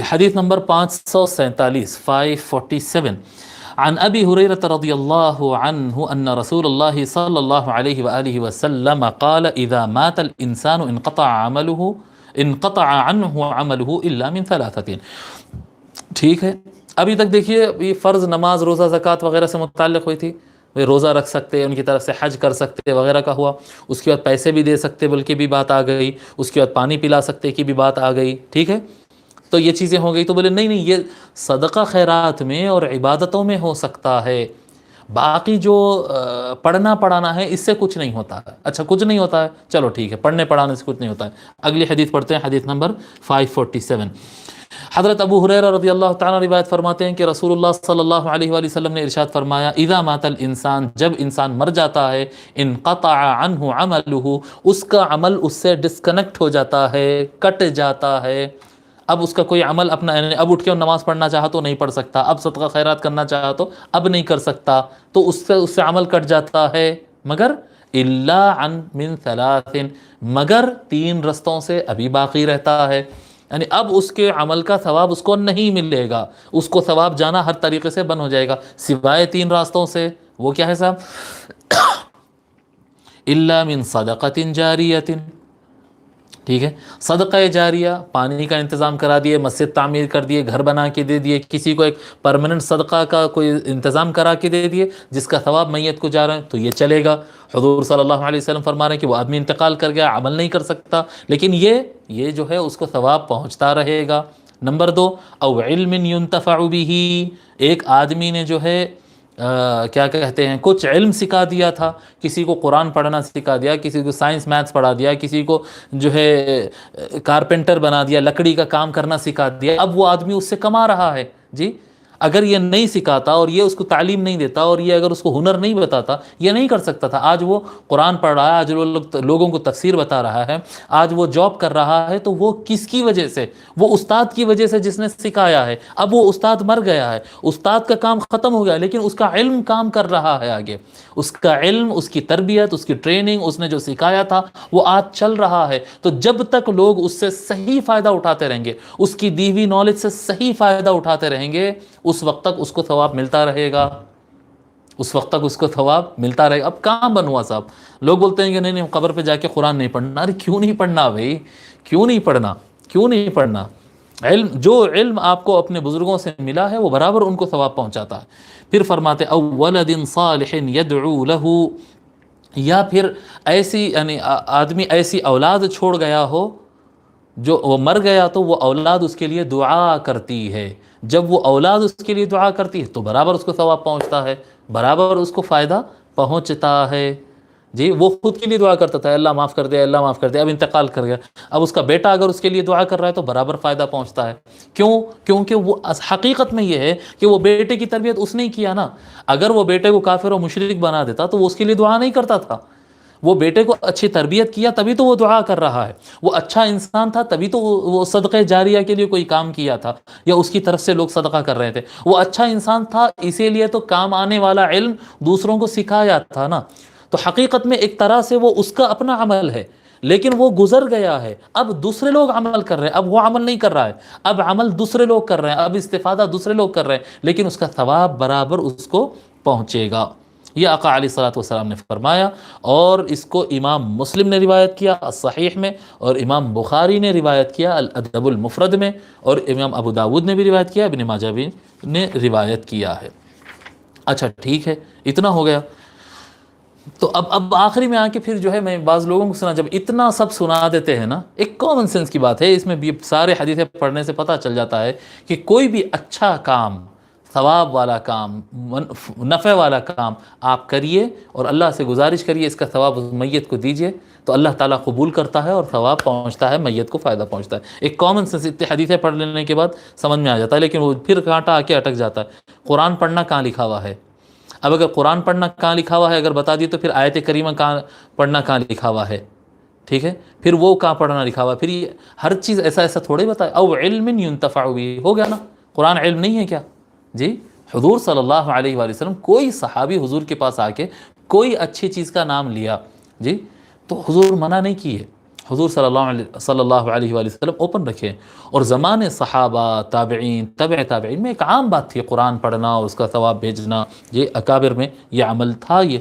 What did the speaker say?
حدیث نمبر 547 547 عن ابی ہریرہ رضی اللہ عنہ ان رسول اللہ صلی اللہ علیہ وآلہ وسلم قال اذا مات الانسان انقطع عنہ عمله الا من ثلاثة. ٹھیک ہے، ابھی تک دیکھیے یہ فرض نماز روزہ زکوٰۃ وغیرہ سے متعلق ہوئی تھی، روزہ رکھ سکتے، ان کی طرف سے حج کر سکتے وغیرہ کا ہوا، اس کے بعد پیسے بھی دے سکتے بلکہ بھی بات آ گئی، اس کے بعد پانی پلا سکتے کی بھی بات آ گئی. ٹھیک ہے، تو یہ چیزیں ہو گئی. تو بولے نہیں یہ صدقہ خیرات میں اور عبادتوں میں ہو سکتا ہے، باقی جو پڑھنا پڑھانا ہے اس سے کچھ نہیں ہوتا ہے. اچھا کچھ نہیں ہوتا ہے، چلو ٹھیک ہے، پڑھنے پڑھانے سے کچھ نہیں ہوتا ہے. اگلی حدیث پڑھتے ہیں، حدیث نمبر 547. حضرت ابو ہریرہ رضی اللہ تعالیٰ روایت فرماتے ہیں کہ رسول اللہ صلی اللہ علیہ وآلہ وسلم نے ارشاد فرمایا اذا مات الانسان، جب انسان مر جاتا ہے، انقطع عنہ عملہ، اس کا عمل اس سے ڈسکنیکٹ ہو جاتا ہے، کٹ جاتا ہے. اب اس کا کوئی عمل اپنا، اب اٹھ کے نماز پڑھنا چاہا تو نہیں پڑھ سکتا، اب صدقہ خیرات کرنا چاہا تو اب نہیں کر سکتا، تو اس سے عمل کٹ جاتا ہے. مگر الا عن من ثلاث، مگر 3 رستوں سے ابھی باقی رہتا ہے. یعنی اب اس کے عمل کا ثواب اس کو نہیں ملے گا، اس کو ثواب جانا ہر طریقے سے بند ہو جائے گا سوائے 3 راستوں سے. وہ کیا ہے صاحب؟ الا من صدقۃ جاریۃ. ٹھیک ہے، صدقہ جاریہ، پانی کا انتظام کرا دیے، مسجد تعمیر کر دیے، گھر بنا کے دے دیے، کسی کو ایک پرماننٹ صدقہ کا کوئی انتظام کرا کے دے دیے جس کا ثواب میت کو جا رہا ہے، تو یہ چلے گا. حضور صلی اللہ علیہ وسلم فرما رہے ہیں کہ وہ آدمی انتقال کر گیا، عمل نہیں کر سکتا، لیکن یہ جو ہے اس کو ثواب پہنچتا رہے گا. نمبر 2، او علم ينتفع به، ایک آدمی نے جو ہے کیا کہتے ہیں کچھ علم سکھا دیا تھا، کسی کو قرآن پڑھنا سکھا دیا، کسی کو سائنس میتھس پڑھا دیا، کسی کو جو ہے کارپینٹر بنا دیا، لکڑی کا کام کرنا سکھا دیا، اب وہ آدمی اس سے کما رہا ہے. جی اگر یہ نہیں سکھاتا اور یہ اس کو تعلیم نہیں دیتا اور یہ اگر اس کو ہنر نہیں بتاتا، یہ نہیں کر سکتا تھا. آج وہ قرآن پڑھ رہا ہے، آج وہ لوگوں کو تفسیر بتا رہا ہے، آج وہ جاب کر رہا ہے، تو وہ کس کی وجہ سے؟ وہ استاد کی وجہ سے جس نے سکھایا ہے. اب وہ استاد مر گیا ہے، استاد کا کام ختم ہو گیا، لیکن اس کا علم کام کر رہا ہے آگے. اس کا علم، اس کی تربیت، اس کی ٹریننگ، اس نے جو سکھایا تھا وہ آج چل رہا ہے. تو جب تک لوگ اس سے صحیح فائدہ اٹھاتے رہیں گے، اس کی دی ہوئی نالج سے صحیح فائدہ اٹھاتے رہیں گے، اس وقت تک اس کو ثواب ملتا رہے گا، اس وقت تک اس کو ثواب ملتا رہے گا. اب کہاں بن ہوا صاحب؟ لوگ بولتے ہیں کہ نہیں قبر پہ جا کے قرآن نہیں پڑھنا. ارے کیوں نہیں پڑھنا بھائی؟ کیوں نہیں پڑھنا؟ کیوں نہیں پڑھنا؟ جو علم آپ کو اپنے بزرگوں سے ملا ہے وہ برابر ان کو ثواب پہنچاتا ہے. پھر فرماتے او ولد صالح يدعو له، یا پھر ایسی یعنی آدمی ایسی اولاد چھوڑ گیا ہو، جو وہ مر گیا تو وہ اولاد اس کے لیے دعا کرتی ہے. جب وہ اولاد اس کے لیے دعا کرتی ہے تو برابر اس کو ثواب پہنچتا ہے، برابر اس کو فائدہ پہنچتا ہے. جی وہ خود کے لیے دعا کرتا تھا اللہ معاف کر دے، اللہ معاف کر دے، اب انتقال کر گیا، اب اس کا بیٹا اگر اس کے لیے دعا کر رہا ہے تو برابر فائدہ پہنچتا ہے. کیوں؟ کیونکہ وہ حقیقت میں یہ ہے کہ وہ بیٹے کی تربیت اس نے کیا نا. اگر وہ بیٹے کو کافر و مشرک بنا دیتا تو وہ اس کے لیے دعا نہیں کرتا تھا. وہ بیٹے کو اچھی تربیت کیا تبھی تو وہ دعا کر رہا ہے. وہ اچھا انسان تھا تبھی تو وہ صدقہ جاریہ کے لیے کوئی کام کیا تھا یا اس کی طرف سے لوگ صدقہ کر رہے تھے. وہ اچھا انسان تھا اسی لیے تو کام آنے والا علم دوسروں کو سکھایا تھا نا. تو حقیقت میں ایک طرح سے وہ اس کا اپنا عمل ہے، لیکن وہ گزر گیا ہے. اب دوسرے لوگ عمل کر رہے ہیں، اب وہ عمل نہیں کر رہا ہے، اب عمل دوسرے لوگ کر رہے ہیں، اب استفادہ دوسرے لوگ کر رہے ہیں، لیکن اس کا ثواب برابر اس کو پہنچے گا. یہ آقا علیہ الصلوۃ والسلام نے فرمایا، اور اس کو امام مسلم نے روایت کیا الصحیح میں، اور امام بخاری نے روایت کیا الادب المفرد میں، اور امام ابو داود نے بھی روایت کیا، ابن ماجہ بھی نے روایت کیا ہے. اچھا ٹھیک ہے، اتنا ہو گیا. تو اب آخری میں آ کے پھر جو ہے میں بعض لوگوں کو سنا، جب اتنا سب سنا دیتے ہیں نا، ایک کامن سینس کی بات ہے، اس میں بھی سارے حدیثیں پڑھنے سے پتہ چل جاتا ہے کہ کوئی بھی اچھا کام، ثواب والا کام، نفع والا کام آپ کریے اور اللہ سے گزارش کریے اس کا ثواب میت کو دیجیے، تو اللہ تعالیٰ قبول کرتا ہے اور ثواب پہنچتا ہے، میت کو فائدہ پہنچتا ہے. ایک کامن سینس اتنے حدیثیں پڑھ لینے کے بعد سمجھ میں آ جاتا ہے، لیکن وہ پھر کانٹا آ کے اٹک جاتا ہے. قرآن پڑھنا کہاں لکھا ہوا ہے؟ اب اگر قرآن پڑھنا کہاں لکھا ہوا ہے اگر بتا دی تو پھر آیت کریمہ کہاں پڑھنا کہاں لکھا ہوا ہے؟ ٹھیک ہے، پھر وہ کہاں پڑھنا لکھا ہوا ہے؟ پھر یہ ہر چیز ایسا تھوڑے بتائے. او علم ينتفع به، ہو گیا نا. قرآن علم نہیں ہے کیا؟ جی حضور صلی اللہ علیہ وآلہ وسلم، کوئی صحابی حضور کے پاس آ کے کوئی اچھی چیز کا نام لیا جی تو حضور منع نہیں کیے. حضور صلی اللہ علیہ وآلہ وسلم اوپن رکھے. اور زمانے صحابہ، تابعین، تبع تابعین میں ایک عام بات تھی قرآن پڑھنا اور اس کا ثواب بھیجنا، یہ اکابر میں یہ عمل تھا. یہ